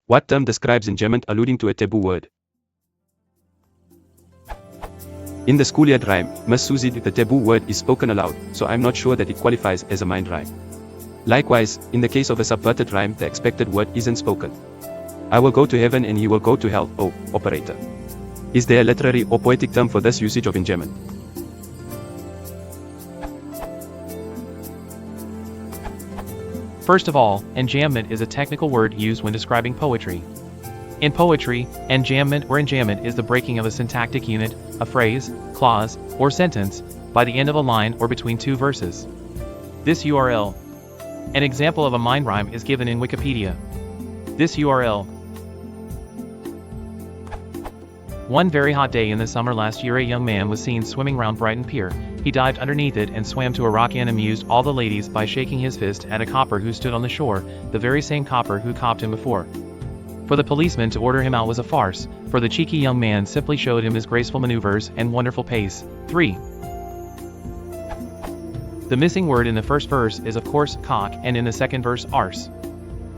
What term describes enjambment alluding to a taboo word? In the schoolyard rhyme, Miss Susie, the taboo word is spoken aloud, so I'm not sure that it qualifies as a mind rhyme. Likewise, in the case of a subverted rhyme, the expected word isn't spoken. I will go to heaven and he will go to hell. Oh, operator. Is there a literary or poetic term for this usage of enjambment? First of all, enjambment is a technical word used when describing poetry. In poetry, enjambment is the breaking of a syntactic unit, a phrase, clause, or sentence, by the end of a line or between two verses. This URL. An example of a mind rhyme is given in Wikipedia. This URL. One very hot day in the summer last year, a young man was seen swimming round Brighton Pier. He dived underneath it and swam to a rock and amused all the ladies by shaking his fist at a copper who stood on the shore, the very same copper who copped him before. For the policeman to order him out was a farce, for the cheeky young man simply showed him his graceful maneuvers and wonderful pace. 3. The missing word in the first verse is of course cock, and in the second verse arse.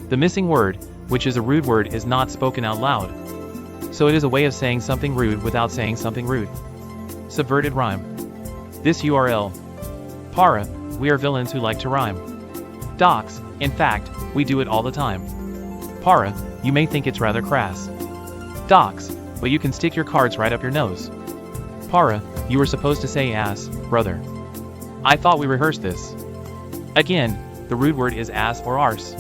The missing word, which is a rude word, is not spoken out loud. So it is a way of saying something rude without saying something rude. Subverted rhyme. This URL. Para, we are villains who like to rhyme. Docs, in fact, we do it all the time. Para, you may think it's rather crass. Docs, but you can stick your cards right up your nose. Para, you were supposed to say ass, brother. I thought we rehearsed this. Again, the rude word is ass or arse.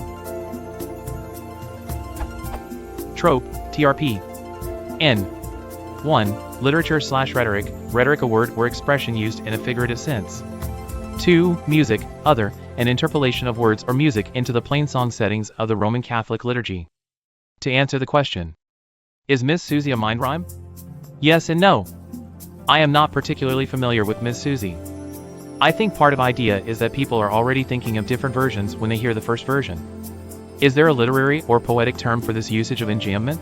Trope, TRP. N. 1. Literature/rhetoric, rhetoric a word or expression used in a figurative sense. 2. Music, other, an interpolation of words or music into the plain song settings of the Roman Catholic liturgy. To answer the question, is Miss Susie a mind rhyme? Yes and no. I am not particularly familiar with Miss Susie. I think part of idea is that people are already thinking of different versions when they hear the first version. Is there a literary or poetic term for this usage of enjambment?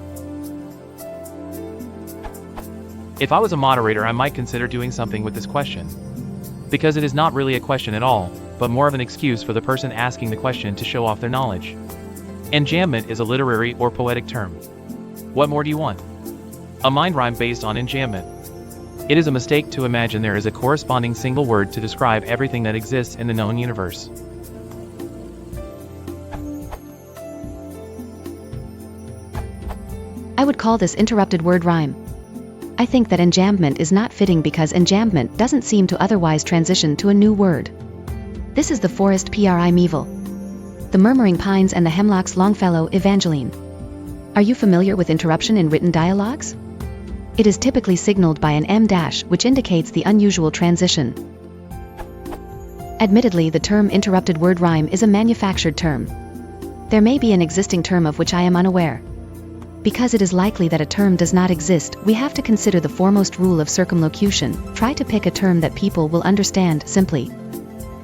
If I was a moderator, I might consider doing something with this question. Because it is not really a question at all, but more of an excuse for the person asking the question to show off their knowledge. Enjambment is a literary or poetic term. What more do you want? A mind rhyme based on enjambment. It is a mistake to imagine there is a corresponding single word to describe everything that exists in the known universe. I would call this interrupted word rhyme. I think that enjambment is not fitting because enjambment doesn't seem to otherwise transition to a new word. This is the forest primeval. The murmuring pines and the hemlocks Longfellow, Evangeline. Are you familiar with interruption in written dialogues? It is typically signaled by an M dash, which indicates the unusual transition. Admittedly, the term interrupted word rhyme is a manufactured term. There may be an existing term of which I am unaware. Because it is likely that a term does not exist, we have to consider the foremost rule of circumlocution: try to pick a term that people will understand simply.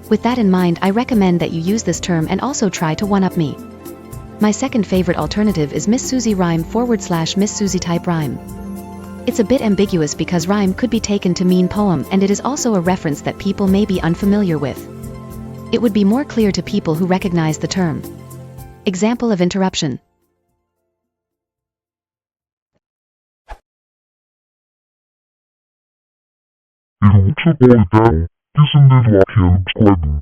With that in mind, I recommend that you use this term and also try to one-up me. My second favorite alternative is Miss Susie rhyme / Miss Susie type rhyme. It's a bit ambiguous because rhyme could be taken to mean poem, and it is also a reference that people may be unfamiliar with. It would be more clear to people who recognize the term. Example of interruption. It looks like all down. Isn't it like him squabbling?